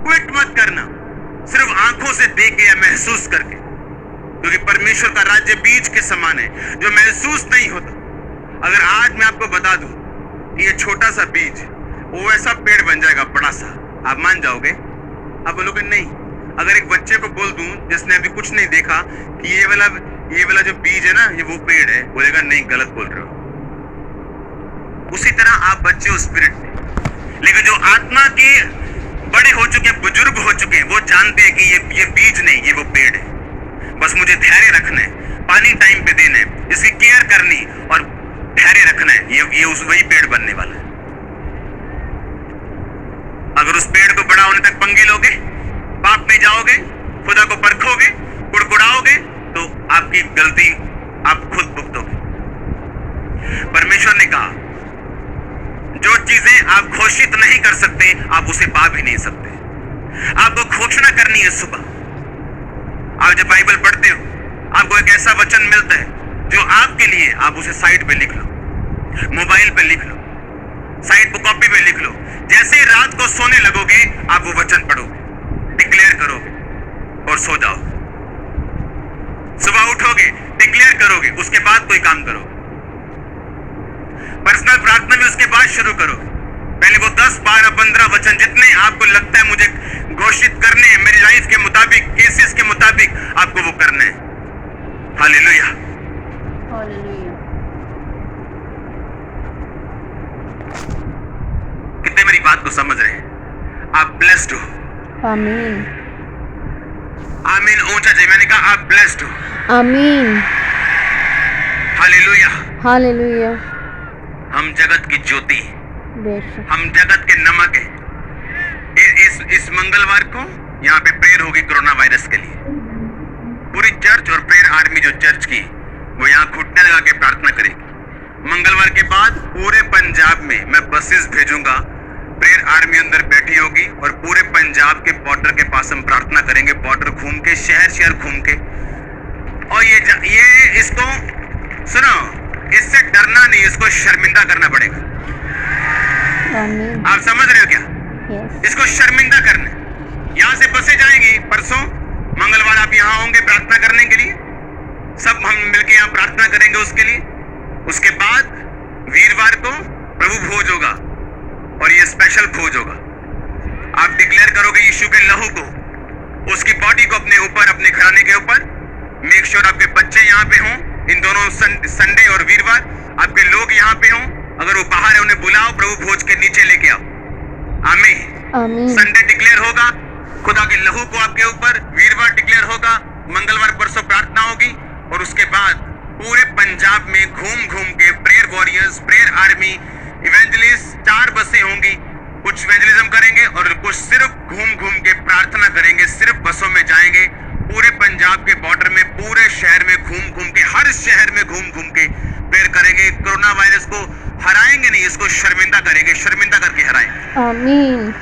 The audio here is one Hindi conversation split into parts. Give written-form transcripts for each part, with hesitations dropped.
क्विट मत करना सिर्फ आंखों से देख के या महसूस करके, क्योंकि परमेश्वर का राज्य बीज के समान है जो महसूस नहीं होता। अगर आज मैं आपको बता दूं कि ये छोटा सा बीज वो ऐसा पेड़ बन जाएगा बड़ा सा, आप मान जाओगे? आप बोलोगे नहीं। अगर एक बच्चे को बोल दूं जिसने अभी कुछ नहीं देखा कि ये वाला जो बीज है ना, ये वो पेड़ है, बोलेगा नहीं, गलत बोल रहे हो। उसी तरह आप बच्चे हो स्पिरिट में, लेकिन जो आत्मा के बड़े हो चुके, बुजुर्ग हो चुके, वो जानते हैं कि ये बीज नहीं, ये वो पेड़ है। बस मुझे धैर्य रखना है, पानी टाइम पे देना है, इसकी केयर करनी और धैर्य रखना है, ये उस वही पेड़ बनने वाला है। अगर उस पेड़ को बड़ा होने तक पंगे लोगे, पाप में जाओगे, खुदा को परखोगे, कुड़कुड़ाओगे, तो आपकी गलती आप खुद भुगतोगे। परमेश्वर ने कहा जो चीजें आप घोषित नहीं कर सकते, आप उसे पा भी नहीं सकते। आपको घोषणा करनी है सुबह। आप जब बाइबल पढ़ते हो, आपको एक ऐसा वचन मिलता है जो आपके लिए, आप उसे साइड पे लिख लो, मोबाइल पे लिख लो, साइड पे कॉपी पे लिख लो। जैसे ही रात को सोने लगोगे, आप वो वचन पढ़ोगे, डिक्लेयर करोगे और सो जाओगे। सुबह उठोगे, डिक्लेयर करोगे, उसके बाद कोई काम करोगे। पर्सनल प्रार्थना में उसके बाद शुरू करोगे। पहले वो 10, 12, 15 वचन जितने आपको लगता है मुझे घोषित करने हैं मेरी लाइफ के मुताबिक, केसेस के मुताबिक, आपको वो करना है। Hallelujah, hallelujah. कितने मेरी बात को समझ रहे हैं? आप ब्लेस्ड हो। आमीन, आमीन ऊंचा जाए। मैंने कहा आप ब्लेस्ड हो। आमीन, हालेलुया। हालेलुया। हम जगत की ज्योति, बेशक, हम जगत के नमक है। इस मंगलवार को यहाँ पे प्रेयर होगी कोरोना वायरस के लिए। पूरी चर्च और प्रेयर आर्मी जो चर्च की, वो यहाँ घुटने लगा के प्रार्थना करेगी। मंगलवार के बाद पूरे पंजाब में मैं बसेस भेजूंगा, प्रेयर आर्मी अंदर बैठी होगी और पूरे पंजाब के बॉर्डर के पास हम प्रार्थना करेंगे, बॉर्डर घूम के, शहर शहर घूम के। और ये इसको सुनो, इससे डरना नहीं, इसको शर्मिंदा करना पड़ेगा। आमीन। आप समझ रहे हो क्या? यस, इसको शर्मिंदा करना है। यहाँ से बसें जाएंगी, परसों मंगलवार आप यहाँ होंगे प्रार्थना करने के लिए, सब हम मिलके यहाँ प्रार्थना करेंगे उसके लिए। उसके बाद वीरवार को प्रभु भोज होगा और ये स्पेशल भोज होगा। आप डिक्लेयर करोगे यीशु के लहू को, उसकी बॉडी को अपने ऊपर, अपने घराने के ऊपर। मेक श्योर आपके बच्चे यहाँ पे हों, इन दोनों संडे और वीरवार आपके लोग यहाँ पे हों। अगर वो बाहर है उन्हें बुलाओ, प्रभु भोज के नीचे लेके आओ। आमीन, आमीन, संडे डिक्लेयर होगा खुदा के लहू को आपके ऊपर, वीरवार डिक्लेयर होगा, मंगलवार परसों प्रार्थना होगी और उसके बाद पूरे पंजाब में घूम घूम के prayer warriors, prayer army, evangelist, 4 बसें होंगी। कुछ इवेंजलिज्म करेंगे और कुछ सिर्फ घूम घूम के प्रार्थना करेंगे, सिर्फ बसों में जाएंगे। पूरे पंजाब के बॉर्डर में, पूरे शहर में घूम घूम के, हर शहर में घूम घूम के प्रेयर करेंगे। कोरोना वायरस को हराएंगे नहीं, इसको शर्मिंदा करेंगे, शर्मिंदा करके हराएंगे। आमीन,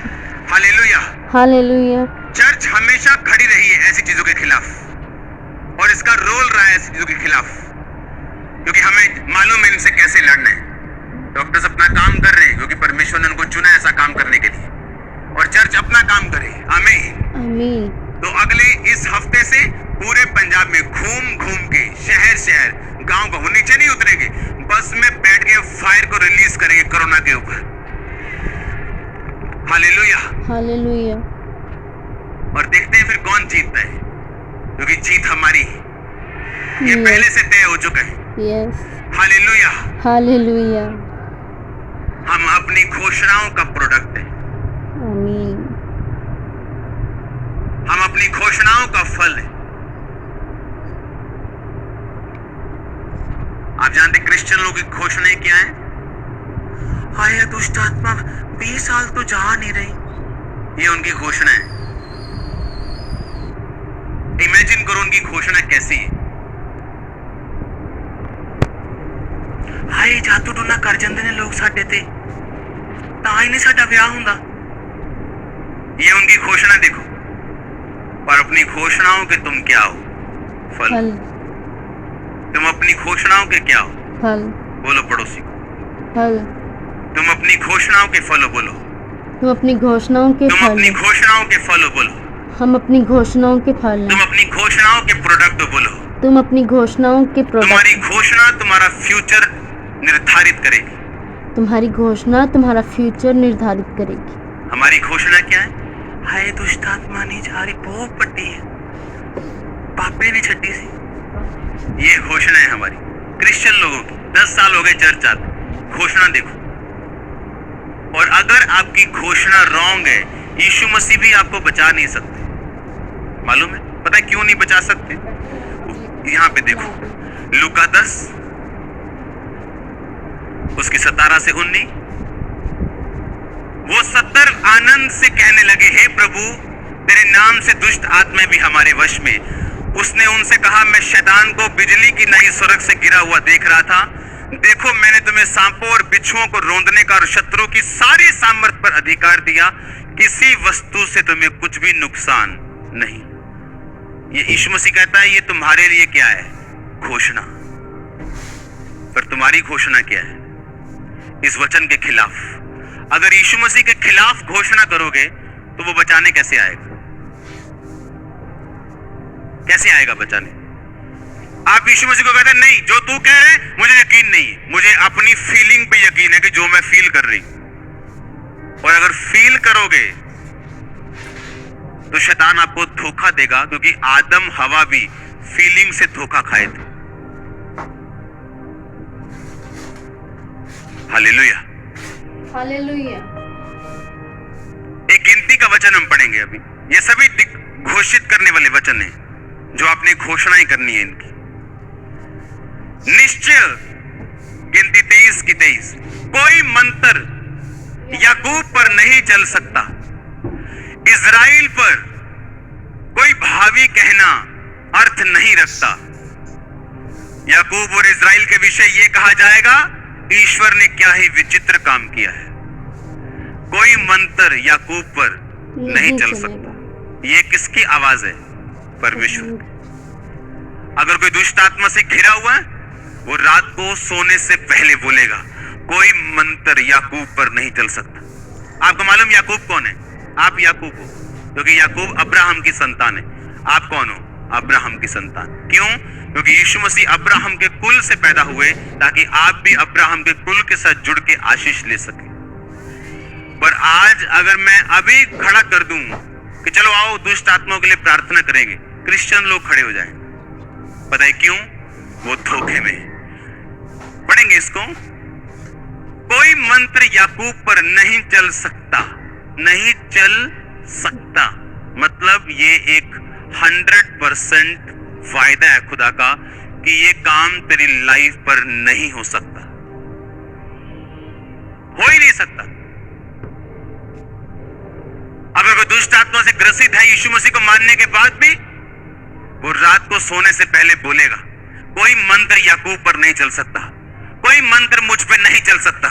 हालेलुया। हालेलुया। चर्च हमेशा खड़ी रही है ऐसी चीजों के खिलाफ और इसका रोल रहा है ऐसी चीजों के खिलाफ, क्योंकि हमें मालूम है इनसे कैसे लड़ना है। डॉक्टर्स अपना काम कर रहे हैं क्योंकि परमेश्वर ने उनको चुना ऐसा काम करने के लिए, और चर्च अपना काम करे। आमीन, आमीन। तो अगले इस हफ्ते से पूरे पंजाब में घूम घूम के, शहर शहर, गांव गांव, नीचे नहीं उतरेंगे, बस में बैठ के फायर को रिलीज करेंगे कोरोना के ऊपर। Hallelujah, hallelujah. और देखते हैं फिर कौन जीतता है, क्योंकि जीत हमारी है। ये पहले से तय हो चुका है। Yes, hallelujah. हालेलुया। हम अपनी घोषणाओं का प्रोडक्ट है, आमीन, हम अपनी घोषणाओं का फल है। आप जानते क्रिश्चियन लोगों की घोषणाएं क्या है? हाय दुष्ट आत्मा 20 साल तो जा नहीं रही, ये उनकी घोषणा है। इमेजिन करो उनकी घोषणा कैसी है। हाय जादू टूना कर जाते ने लोग साडे ते, तां ही नहीं साडा ब्याह हुंदा। ये उनकी घोषणा देखो। और अपनी घोषणाओं के तुम क्या हो? फल। फल, तुम अपनी घोषणाओं के क्या हो? फल, बोलो पड़ोसी को। फल, तुम अपनी घोषणाओं के फल हो, बोलो। तुम अपनी घोषणाओं के तुम फल अपनी हो। घोषणाओं के फल हो, बोलो। हम अपनी घोषणाओं के फल तुम हैं। अपनी घोषणाओं के प्रोडक्ट हो, बोलो। तुम अपनी घोषणाओं के तुम्हारी प्रोडक्ट। घोषणा तुम्हारा फ्यूचर निर्धारित करेगी। तुम्हारी घोषणा तुम्हारा फ्यूचर निर्धारित करेगी। हमारी घोषणा क्या है? हाय दुष्ट आत्मा नहीं जा रही, बहुत पट्टी है, पापे ने छट्टी सी। ये घोषणा है हमारी क्रिश्चियन लोगों की। 10 साल हो गए चर्च आते। घोषणा देखो। और अगर आपकी घोषणा रॉन्ग है, यीशु मसीह भी आपको बचा नहीं सकते। मालूम है? पता है क्यों नहीं बचा सकते? यहां पे देखो, लूका 10 उसकी 17 से 19। वो 70 आनंद से कहने लगे, हे प्रभु, तेरे नाम से दुष्ट आत्मा भी हमारे वश में। उसने उनसे कहा, मैं शैतान को बिजली की नई स्वर्ग से गिरा हुआ देख रहा था। देखो, मैंने तुम्हें सांपों और बिच्छुओं को रौंदने का और शत्रु की सारी सामर्थ पर अधिकार दिया। किसी वस्तु से तुम्हें कुछ भी नुकसान नहीं। ये यीशु मसीह कहता है, ये तुम्हारे लिए क्या है? घोषणा। पर तुम्हारी घोषणा क्या है? इस वचन के खिलाफ। अगर यीशु मसीह के खिलाफ घोषणा करोगे तो वो बचाने कैसे आएगा? कैसे आएगा बचाने? आप यीशु मसीह को कहते हैं, नहीं, जो तू कह रहे मुझे यकीन नहीं है, मुझे अपनी फीलिंग पे यकीन है कि जो मैं फील कर रही। और अगर फील करोगे तो शैतान आपको धोखा देगा, क्योंकि आदम हवा भी फीलिंग से धोखा खाए थे। Hallelujah, hallelujah. एक गिनती का वचन हम पढ़ेंगे अभी। ये सभी घोषित करने वाले वचन हैं, जो आपने घोषणाएं करनी है इनकी। निश्चय, गिनती 23 की 23, कोई मंत्र याकूब पर नहीं चल सकता, इज़राइल पर कोई भावी कहना अर्थ नहीं रखता। याकूब और इज़राइल के विषय ये कहा जाएगा, ईश्वर ने क्या ही विचित्र काम किया है। कोई मंत्र याकूब पर नहीं चल सकता। ये किसकी आवाज है? परमेश्वर की। अगर कोई दुष्ट आत्मा से घिरा हुआ है, वो रात को सोने से पहले बोलेगा, कोई मंत्र याकूब पर नहीं चल सकता। आपको मालूम याकूब कौन है? आप याकूब हो, क्योंकि याकूब अब्राहम की संतान है। आप कौन हो? अब्राहम की संतान। क्यों? क्योंकि यीशु मसीह अब्राहम के कुल से पैदा हुए, ताकि आप भी अब्राहम के कुल के साथ जुड़ के आशीष ले सके। पर आज अगर मैं अभी खड़ा कर दूं कि चलो आओ दुष्ट आत्माओं के लिए प्रार्थना करेंगे, क्रिश्चियन लोग खड़े हो जाएं। पता है क्यों? वो धोखे में। पढ़ेंगे इसको। कोई मंत्र याकूब पर नहीं चल सकता। नहीं चल सकता मतलब ये एक 100% वायदा है खुदा का कि ये काम तेरी लाइफ पर नहीं हो सकता, हो ही नहीं सकता। अगर कोई दुष्ट आत्मा से ग्रसित है यीशु मसीह को मानने के बाद भी, वो रात को सोने से पहले बोलेगा, कोई मंत्र याकूब पर नहीं चल सकता, कोई मंत्र मुझ पे नहीं चल सकता।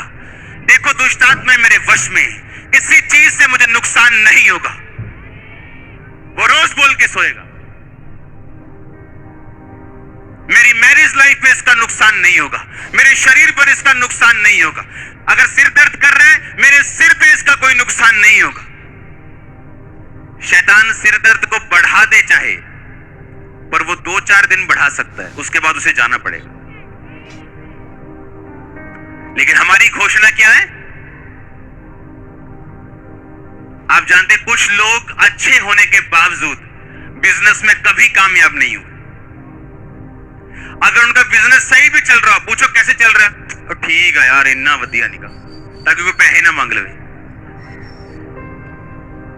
देखो दुष्ट आत्मा मेरे वश में, किसी चीज से मुझे नुकसान नहीं होगा। वो रोज बोल के सोएगा, मेरी मैरिज लाइफ में इसका नुकसान नहीं होगा, मेरे शरीर पर इसका नुकसान नहीं होगा। अगर सिर दर्द कर रहा है, मेरे सिर पे इसका कोई नुकसान नहीं होगा। शैतान सिर दर्द को बढ़ा दे चाहे, पर वो 2-4 दिन बढ़ा सकता है, उसके बाद उसे जाना पड़ेगा। लेकिन हमारी घोषणा क्या है? आप जानते कुछ लोग अच्छे होने के बावजूद बिजनेस में कभी कामयाब नहीं हुए। अगर उनका बिजनेस सही भी चल रहा, पूछो कैसे चल रहा है, तो ठीक है यार इन्ना वधिया निका, ताकि कोई पैसे ना मांग लवे,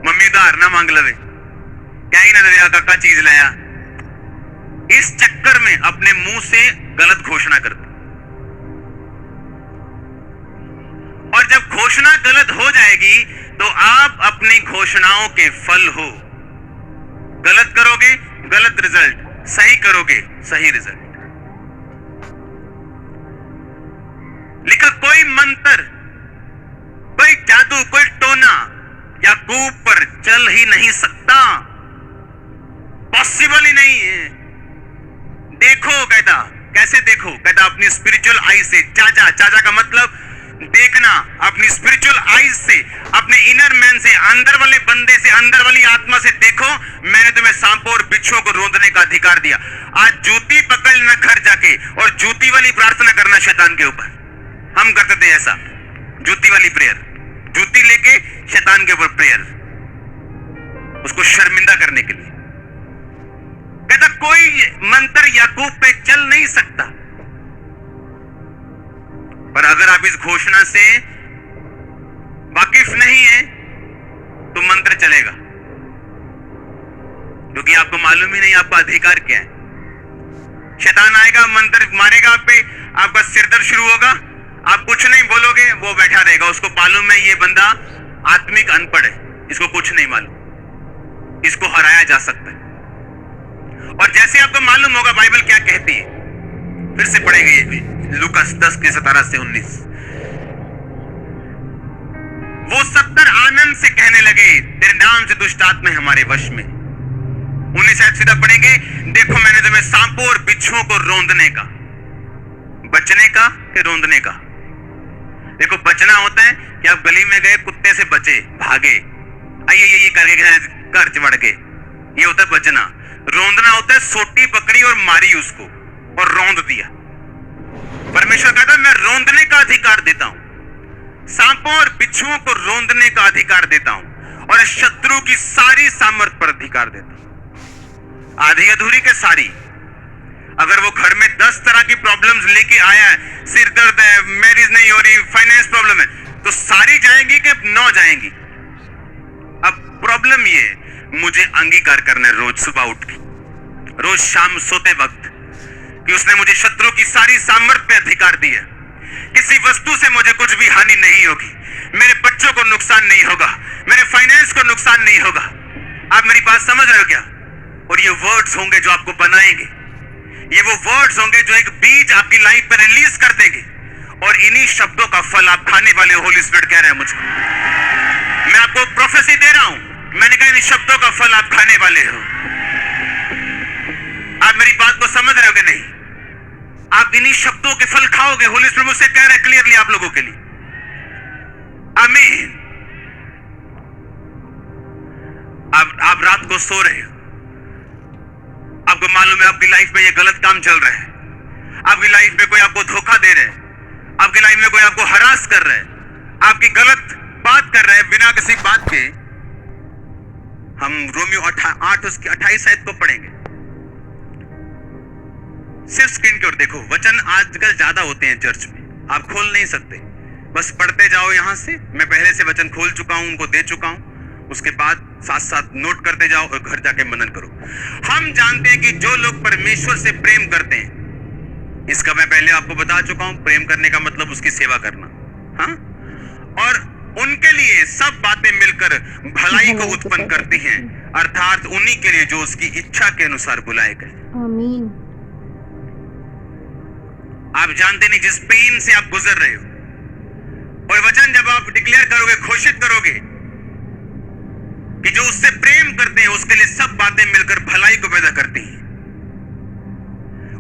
मम्मी उधार ना मांग लवे, क्या ही ना दे काका चीज लाया। इस चक्कर में अपने मुंह से गलत घोषणा करते, और जब घोषणा गलत हो जाएगी तो आप अपनी घोषणाओं के फल हो। गलत करोगे गलत रिजल्ट, सही करोगे सही रिजल्ट। लिखा कोई मंत्र, कोई जादू, कोई टोना याकूब पर चल ही नहीं सकता, पॉसिबल ही नहीं है। देखो कहता, कैसे देखो? कहता अपनी स्पिरिचुअल आई से। चाचा, चाचा का मतलब देखना, अपनी स्पिरिचुअल आईज से, अपने इनर मैन से, अंदर वाले बंदे से, अंदर वाली आत्मा से देखो, मैंने तुम्हें सांपों और बिच्छुओं को रोंदने का अधिकार दिया। आज जूती पकड़ लेना घर जाके और जूती वाली प्रार्थना करना शैतान के ऊपर। हम करते थे ऐसा, जूती वाली प्रेयर, जूती लेके शैतान के ऊपर प्रेयर, उसको शर्मिंदा करने के लिए। कहता कोई मंत्र याकूब पे चल नहीं सकता, पर अगर आप इस घोषणा से वाकिफ नहीं है तो मंत्र चलेगा, क्योंकि आपको मालूम ही नहीं आपका अधिकार क्या है। शैतान आएगा, मंत्र मारेगा आप पे, आपका सिरदर्द शुरू होगा, आप कुछ नहीं बोलोगे, वो बैठा रहेगा, उसको मालूम है ये बंदा आत्मिक अनपढ़ है, इसको कुछ नहीं मालूम, इसको हराया जा सकता है। और जैसे आपको मालूम होगा बाइबल क्या कहती है, फिर से पढ़ेंगे ये लूका 10 के 17 से 19। वो 70 आनंद से कहने लगे, तेरे नाम से दुष्ट आत्मा हमारे वश में। 19 शायद सीधा पढ़ेंगे, देखो मैंने तुम्हें सांपों और बिच्छुओं को रोंदने का, बचने का कि रोंदने का। देखो बचना होता है कि आप गली में गए, कुत्ते से बचे, भागे, आइए ये करके घर चढ़ के, ये होता है बचना। रोंदना होता है सोटी पकड़ी और मारी उसको और रोंद दिया। परमेश्वर कहता है मैं रोंदने का अधिकार देता हूं, सांपों और बिच्छुओं को रोंदने का अधिकार देता हूं, और शत्रु की सारी सामर्थ पर अधिकार देता हूं, आधी अधूरी के सारी। अगर वो घर में 10 तरह की प्रॉब्लम्स लेके आया है, सिर दर्द है, मैरिज नहीं हो रही, फाइनेंस प्रॉब्लम है, तो सारी जाएंगी कि 9 जाएंगी। अब प्रॉब्लम ये है, मुझे अंगीकार करना है रोज सुबह उठ के, रोज शाम सोते वक्त, कि उसने मुझे शत्रु की सारी सामर्थ पे अधिकार दिया। किसी वस्तु से मुझे कुछ भी हानि नहीं होगी, मेरे बच्चों को नुकसान नहीं होगा, मेरे फाइनेंस को नुकसान नहीं होगा। आप मेरी बात समझ रहे हो क्या? और ये वर्ड्स होंगे जो आपको बनाएंगे, ये वो वर्ड्स होंगे जो एक बीज आपकी लाइफ में रिलीज कर देंगे, और इन्हीं शब्दों का फल आप खाने वाले हो। होली स्पिरिट कह रहे हैं मुझे, मैं आपको प्रोफेसी दे रहा हूं, मैंने कहा इन शब्दों का फल आप खाने वाले हो। आप मेरी बात को समझ रहे हो कि नहीं? आप इन्हीं शब्दों के फल खाओगे। होली स्पिरिट मुझसे कह रहे हैं क्लियरली आप लोगों के लिए, आमीन। आप रात को सो रहे हो, आपको मालूम है आपकी लाइफ में ये गलत काम चल रहा है, आपकी लाइफ में कोई आपको धोखा दे रहा है, आपकी लाइफ में कोई आपको हरास कर रहा है, आपकी गलत बात कर रहा है बिना किसी बात के। हम रोमियो 8 उसकी 28 आयत को पढ़ेंगे। सिर्फ स्क्रीन की ओर देखो, वचन आजकल ज्यादा होते हैं चर्च में, आप खोल नहीं सकते, बस पढ़ते जाओ। यहां से मैं पहले से वचन खोल चुका हूं, उनको दे चुका हूं, उसके बाद साथ साथ नोट करते जाओ और घर जाके मनन करो। हम जानते हैं कि जो लोग परमेश्वर से प्रेम करते हैं, इसका मैं पहले आपको बता चुका हूं, प्रेम करने का मतलब उसकी सेवा करना, हाँ? और उनके लिए सब बातें मिलकर भलाई को उत्पन्न करती हैं, अर्थात उन्हीं के लिए जो उसकी इच्छा के अनुसार बुलाए गए। आमीन। आप जानते नहीं जिस पेन से आप गुजर रहे हो, और वचन जब आप डिक्लेयर करोगे, घोषित करोगे कि जो उससे प्रेम करते हैं उसके लिए सब बातें मिलकर भलाई को पैदा करती हैं,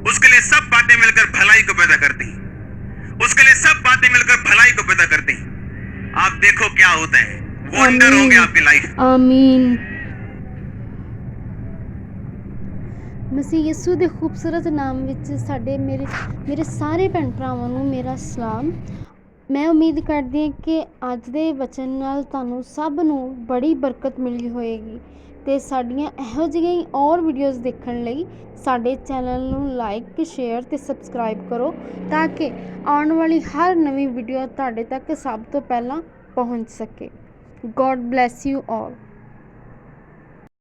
उसके लिए सब बातें मिलकर भलाई को पैदा करती हैं, उसके लिए सब बातें मिलकर भलाई को पैदा करती हैं। आप देखो क्या होता है, वंडर होंगे आपकी लाइफ। आमीन। मसीह यीशु ਦੇ ਖੂਬਸੂਰਤ ਨਾਮ ਵਿੱਚ ਸਾਡੇ ਮੇਰੇ ਸਾਰੇ ਭੈਣ ਭਰਾਵਾਂ ਨੂੰ ਮੇਰਾ ਸਲਾਮ। ਮੈਂ ਉਮੀਦ ਕਰਦੀ ਹਾਂ ਕਿ ਅੱਜ ਦੇ ਵਚਨ ਨਾਲ ਤੁਹਾਨੂੰ ਸਭ ਨੂੰ ਬੜੀ ਬਰਕਤ ਮਿਲੀ ਹੋਏਗੀ, ਅਤੇ ਸਾਡੀਆਂ ਇਹੋ ਜਿਹੀਆਂ ਹੀ ਔਰ ਵੀਡੀਓਜ਼ ਦੇਖਣ ਲਈ ਸਾਡੇ ਚੈਨਲ ਨੂੰ ਲਾਈਕ, ਸ਼ੇਅਰ ਅਤੇ ਸਬਸਕ੍ਰਾਈਬ ਕਰੋ, ਤਾਂ ਕਿ ਆਉਣ ਵਾਲੀ ਹਰ ਨਵੀਂ ਵੀਡੀਓ ਤੁਹਾਡੇ ਤੱਕ ਸਭ ਤੋਂ ਪਹਿਲਾਂ ਪਹੁੰਚ ਸਕੇ। God bless you all.